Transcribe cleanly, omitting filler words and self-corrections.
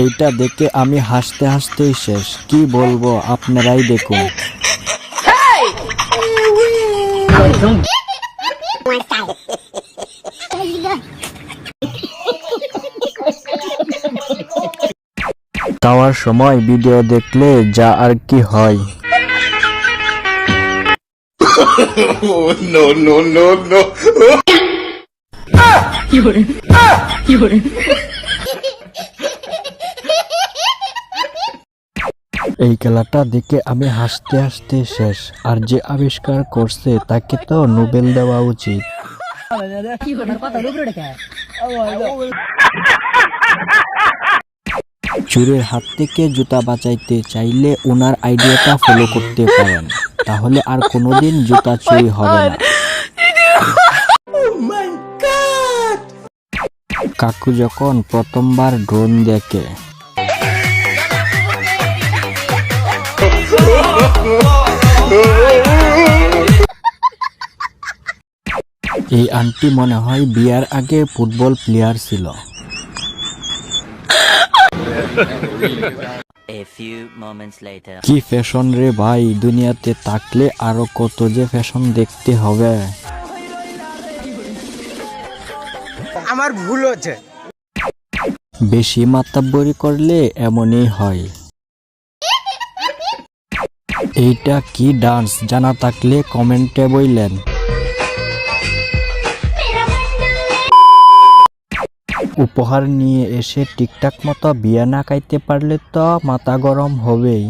এইটা দেখে আমি হাসতে হাসতেই শেষ। কি বলবো, আপনারাই দেখুন। খাওয়ার সময় ভিডিও দেখলে যা আর কি হয়। No, no, no, no. এই খেলাটা দেখে আমি হাসতে হাসতে শেষ। আর যে আবিষ্কার করছে তাকে তো নোবেল দেওয়া উচিত। চোরের হাত থেকে জুতা বাঁচাইতে চাইলে ওনার আইডিয়াটা ফলো করতে পারেন, তাহলে আর কোনোদিন জুতা চুরি হবে না। কাকু যখন প্রথমবার ড্রোন দেখে, এই আন্টি মনে হয় বিয়ার আগে ফুটবল প্লেয়ার ছিল। A few moments later. কি ফ্যাশন রে ভাই, দুনিয়াতে থাকলে আরো কত যে ফ্যাশন দেখতে হবে। আমার ভুল হচ্ছে। বেশি মাতাব্বরি করলে এমনই হয়। এইটা কি ডান্স, জানা থাকলে কমেন্টে বললেন। উপহার নিয়ে এসে ঠিকঠাক মতো বিয়া না খাইতে পারলে তো মাথা গরম হবেই।